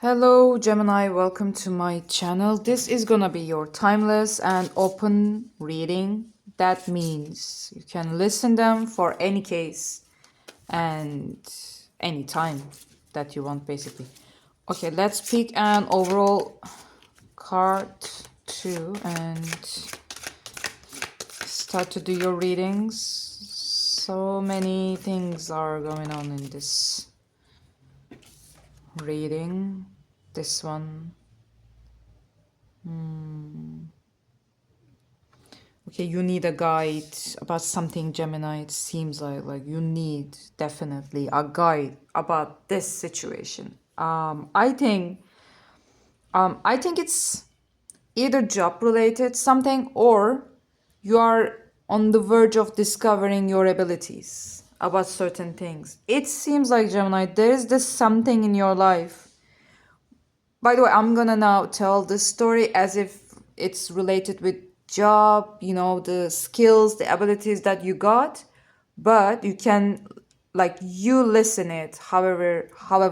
Hello Gemini, welcome to my channel. This is gonna be your timeless and open reading. That means you can listen them for any case and any time that you want basically. Okay, let's pick an overall card too and start to do your readings. So many things are going on in this reading. This one. Okay, you need a guide about something, Gemini. It seems like you need definitely a guide about this situation. I think it's either job related something, or you are on the verge of discovering your abilities about certain things. It seems like, Gemini, there is this something in your life. By the way, I'm gonna now tell this story as if it's related with job, the skills, the abilities that you got, but you can you listen it however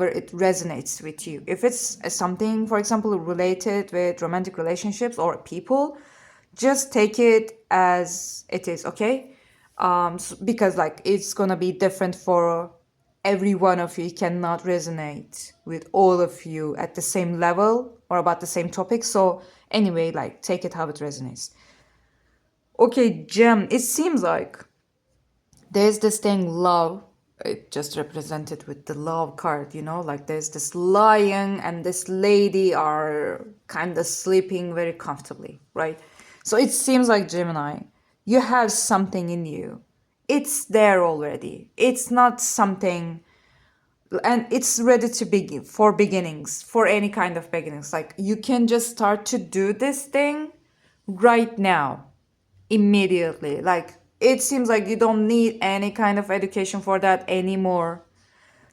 it resonates with you. If it's something, for example, related with romantic relationships or people, just take it as it is, okay? Because it's gonna be different for every one of you. It cannot resonate with all of you at the same level or about the same topic. So anyway, take it how it resonates. Okay, Gem, it seems like there's this thing, love. It just represented with the love card, there's this lion and this lady are kind of sleeping very comfortably, right? So it seems like, Gemini, you have something in you. It's there already. It's not something, and it's ready to begin for beginnings, for any kind of beginnings. Like you can just start to do this thing right now, immediately. Like it seems like you don't need any kind of education for that anymore.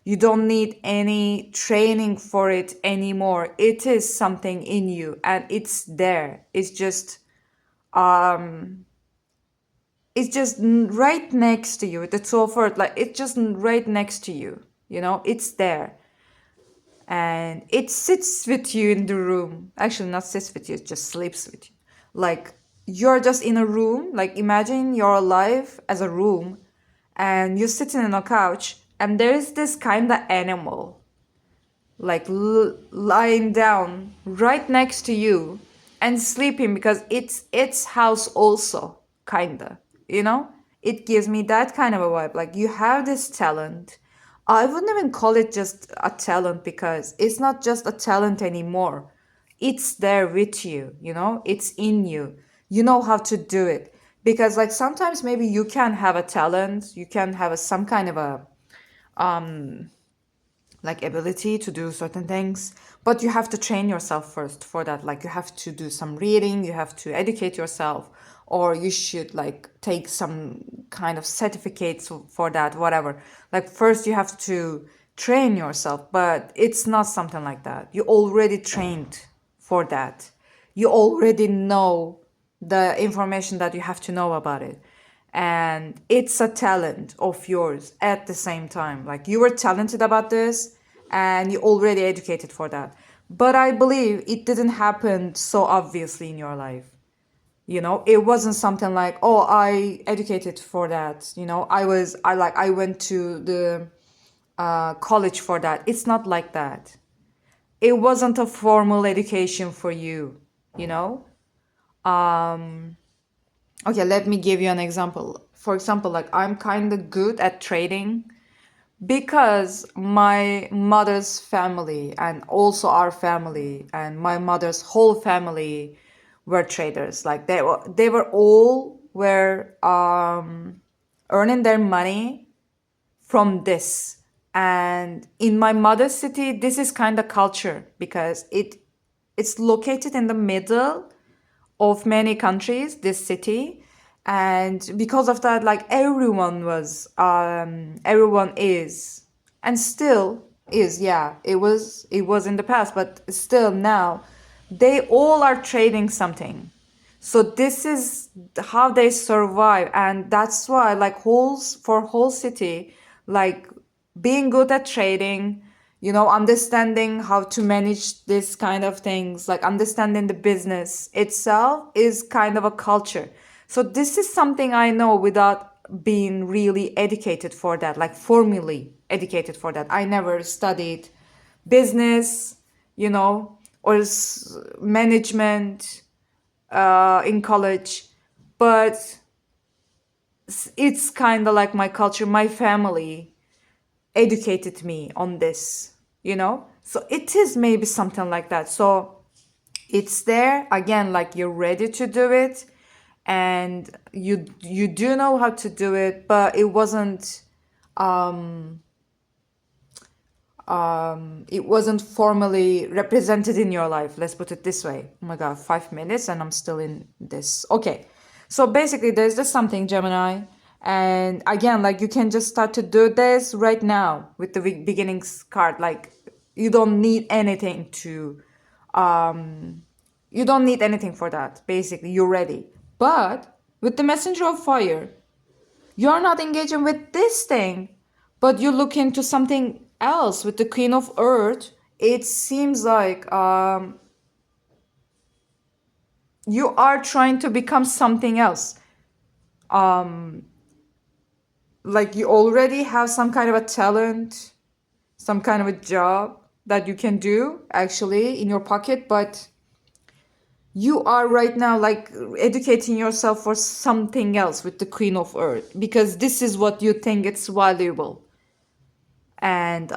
You don't need any training for it anymore. It is something in you and it's there. It's just right next to you. The two of earth, like it's just right next to you. It's there. And it sits with you in the room. Actually, not sits with you, it just sleeps with you. Like you're just in a room. Like imagine you're alive as a room and you're sitting on a couch and there is this kind of animal like lying down right next to you and sleeping, because it's its house also, kinda, it gives me that kind of a vibe. Like you have this talent. I wouldn't even call it just a talent, because it's not just a talent anymore. It's there with you, it's in you. You know how to do it. Because sometimes maybe you can have a talent, you can have some kind of a ability to do certain things, but you have to train yourself first for that. Like you have to do some reading, you have to educate yourself, or you should take some kind of certificates for that, whatever. Like first you have to train yourself, but it's not something like that. You already trained for that. You already know the information that you have to know about it, and it's a talent of yours at the same time. Like you were talented about this and you already educated for that, but I believe it didn't happen so obviously in your life. It wasn't something like, oh, I educated for that, I went to the college for that. It's not like that. It wasn't a formal education for you, you know okay, let me give you an example. For example, I'm kind of good at trading because my mother's family and also our family and my mother's whole family were traders. Like they were all were earning their money from this. And in my mother's city, this is kind of culture, because it's located in the middle of many countries, this city. And because of that, everyone is, and still is, yeah, it was in the past, but still now they all are trading something. So this is how they survive, and that's why whole city, like being good at trading, understanding how to manage this kind of things, like understanding the business itself is kind of a culture. So this is something I know without being really educated for that, like formally educated for that. I never studied business, or management in college, but it's kind of like my culture, my family educated me on this. So it is maybe something like that. So it's there again, like you're ready to do it, and you do know how to do it, but it wasn't formally represented in your life. Let's put it this way. Oh my god, 5 minutes and I'm still in this. Okay. So basically there's just something, Gemini. And again, like you can just start to do this right now with the beginnings card. Like you don't need anything for that. Basically, you're ready. But with the messenger of fire, you're not engaging with this thing, but you look into something else with the Queen of Earth. It seems like you are trying to become something else. Like you already have some kind of a talent, some kind of a job that you can do actually in your pocket, but you are right now like educating yourself for something else with the Queen of Earth, because this is what you think it's valuable. And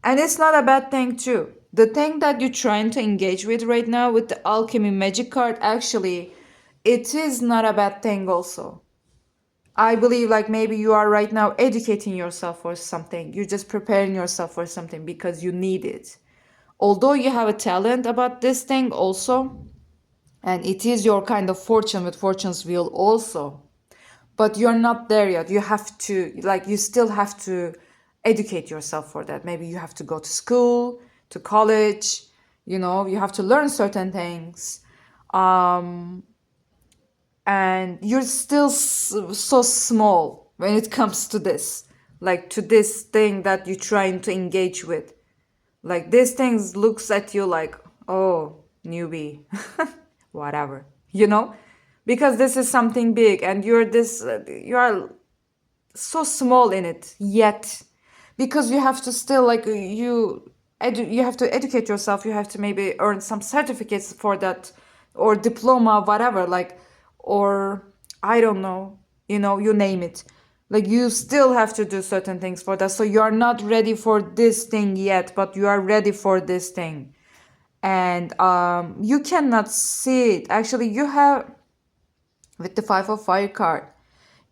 it's not a bad thing too. The thing that you're trying to engage with right now with the alchemy magic card, actually it is not a bad thing also. I believe like maybe you are right now educating yourself for something. You're just preparing yourself for something because you need it. Although you have a talent about this thing also, and it is your kind of fortune with fortune's wheel also, but you're not there yet. You have to, like, you still have to educate yourself for that. Maybe you have to go to school, to college, you have to learn certain things. And you're still so small when it comes to this, like to this thing that you're trying to engage with. Like this thing looks at you like, oh, newbie, whatever, because this is something big and you are so small in it yet, because you have to still like you have to educate yourself. You have to maybe earn some certificates for that, or diploma, whatever, like, or I don't know, you name it. Like you still have to do certain things for that. So you are not ready for this thing yet, but you are ready for this thing. And you cannot see it. Actually, you have, with the Five of Fire card,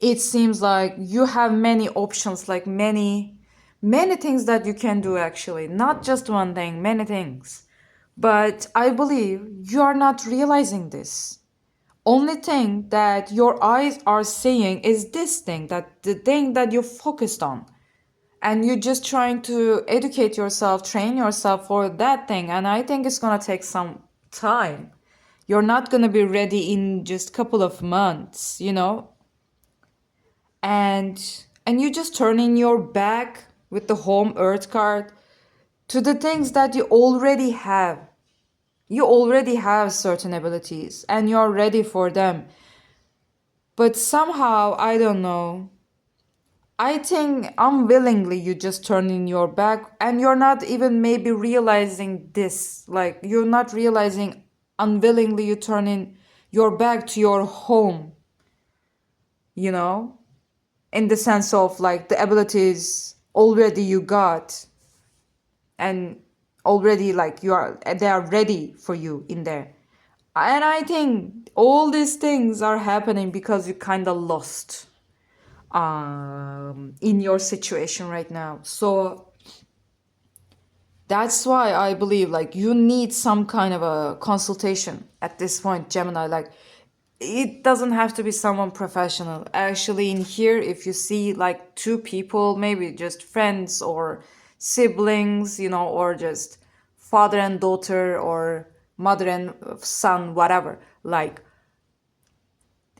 it seems like you have many options, like many things that you can do, actually, not just one thing, many things. But I believe you are not realizing this. Only thing that your eyes are seeing is this thing, that the thing that you're focused on, and you're just trying to educate yourself, train yourself for that thing. And I think it's gonna take some time. You're not gonna be ready in just a couple of months, and you just turning your back with the home earth card to the things that you already have. You already have certain abilities and you're ready for them, but somehow, I don't know, I think unwillingly you just turning your back, and you're not even maybe realizing this. Like you're not realizing unwillingly you turning your back to your home, you know? In the sense of like the abilities already you got, and already like they are ready for you in there. And I think all these things are happening because you kind of lost in your situation right now. So that's why I believe like you need some kind of a consultation at this point, Gemini. Like it doesn't have to be someone professional. Actually, in here, if you see like two people, maybe just friends or siblings, or just father and daughter or mother and son, whatever, like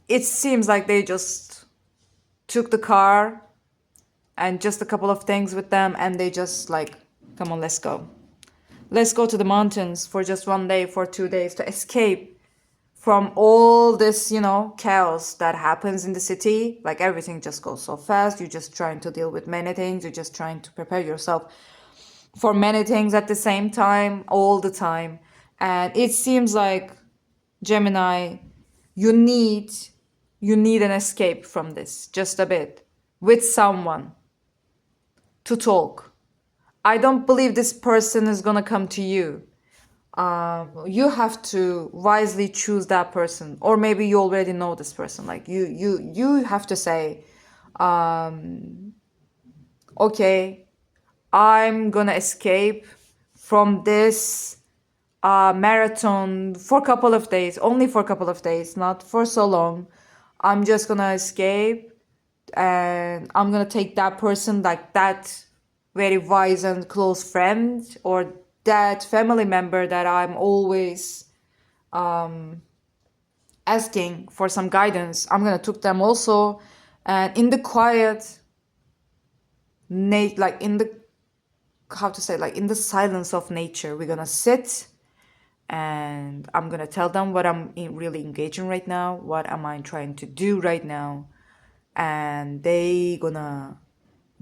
it seems like they just took the car and just a couple of things with them, and they just like Come on, let's go. Let's go to the mountains for just 1 day, for 2 days, to escape from all this, chaos that happens in the city. Like everything just goes so fast. You're just trying to deal with many things. You're just trying to prepare yourself for many things at the same time, all the time. And it seems like, Gemini, you need an escape from this just a bit, with someone to talk. I don't believe this person is gonna come to you. You have to wisely choose that person, or maybe you already know this person. Like you have to say, okay, I'm gonna escape from this marathon for a couple of days, only for a couple of days, not for so long. I'm just gonna escape, and I'm gonna take that person, like that very wise and close friend, or that family member that I'm always asking for some guidance. I'm gonna take them also, and in the quiet, like in the, how to say, like in the silence of nature, we're gonna sit, and I'm gonna tell them what I'm really engaging right now, what am I trying to do right now, and they gonna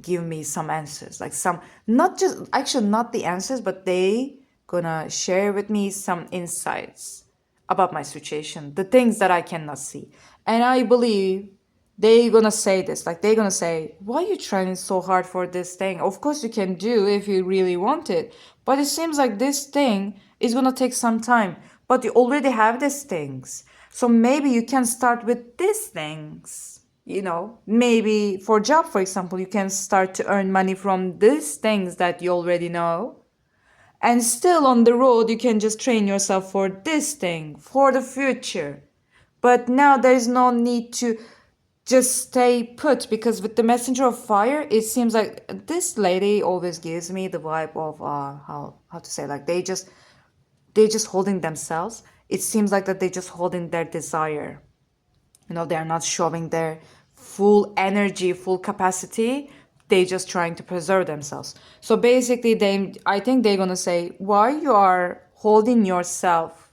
give me some answers, like some, not just, actually not the answers, but they gonna share with me some insights about my situation, the things that I cannot see. And I believe they gonna say this, like they gonna say, why are you trying so hard for this thing? Of course you can do if you really want it, but it seems like this thing is gonna take some time, but you already have these things, so maybe you can start with these things. Maybe for job, for example, you can start to earn money from these things that you already know, and still on the road you can just train yourself for this thing for the future. But now there is no need to just stay put, because with the messenger of fire, it seems like this lady always gives me the vibe of how to say, like they just holding themselves. It seems like that they just holding their desire. They're not showing their full energy, full capacity. They just trying to preserve themselves. So basically, I think they're gonna say, why you are holding yourself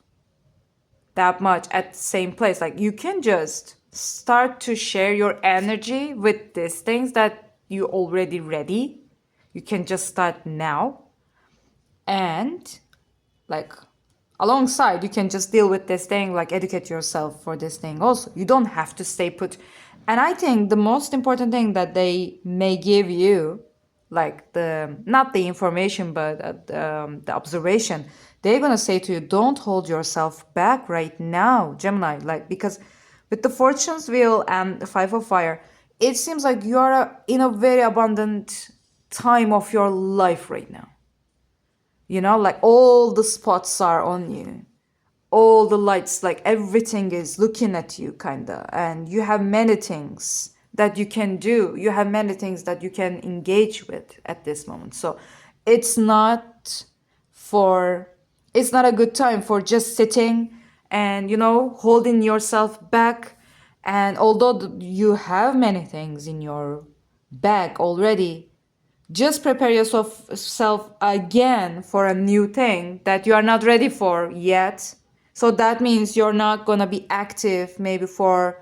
that much at the same place? Like you can just start to share your energy with these things that you already ready. You can just start now, and like alongside you can just deal with this thing, like educate yourself for this thing also. You don't have to stay put. And I think the most important thing that they may give you, like the, not the information, but the observation, they're gonna say to you, don't hold yourself back right now, Gemini. Like, because with the fortune's wheel and the five of fire, it seems like you are in a very abundant time of your life right now. Like all the spots are on you, all the lights, like everything is looking at you, kinda. And you have many things that you can do. You have many things that you can engage with at this moment. So it's not a good time for just sitting and, holding yourself back. And although you have many things in your bag already, just prepare yourself again for a new thing that you are not ready for yet. So that means you're not going to be active maybe for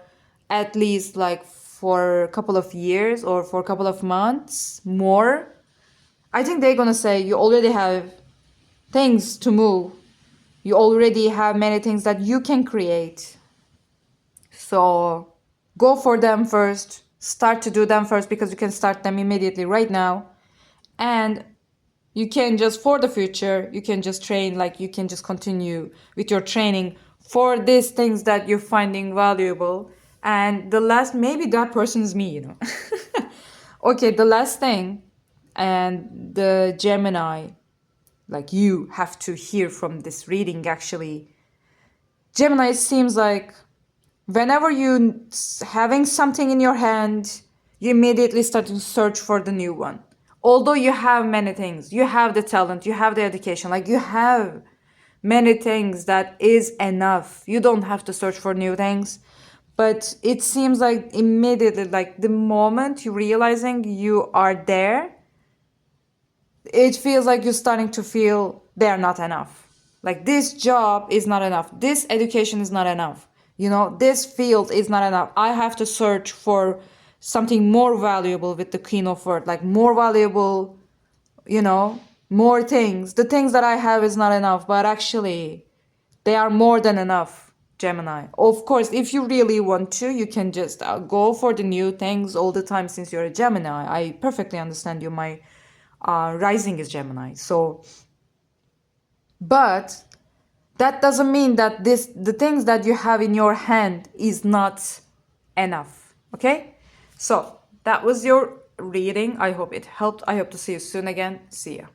at least like for a couple of years or for a couple of months more. I think they're going to say you already have things to move. You already have many things that you can create. So go for them first. Start to do them first, because you can start them immediately right now. And you can just, for the future, you can just train, like you can just continue with your training for these things that you're finding valuable. And the last, maybe that person is me. Okay, the last thing, and the Gemini, like you have to hear from this reading actually. Gemini, it seems like whenever you having something in your hand, you immediately start to search for the new one. Although you have many things, you have the talent, you have the education, like you have many things that is enough. You don't have to search for new things. But it seems like immediately, like the moment you're realizing you are there, it feels like you're starting to feel they're not enough. Like this job is not enough. This education is not enough. You know, this field is not enough. I have to search for something more valuable with the Queen of Earth, like more valuable, you know, more things. The things that I have is not enough, but actually they are more than enough, Gemini. Of course, if you really want to, you can just go for the new things all the time since you're a Gemini. I perfectly understand you. My rising is Gemini. So, but that doesn't mean that the things that you have in your hand is not enough. Okay? So, that was your reading. I hope it helped. I hope to see you soon again. See ya.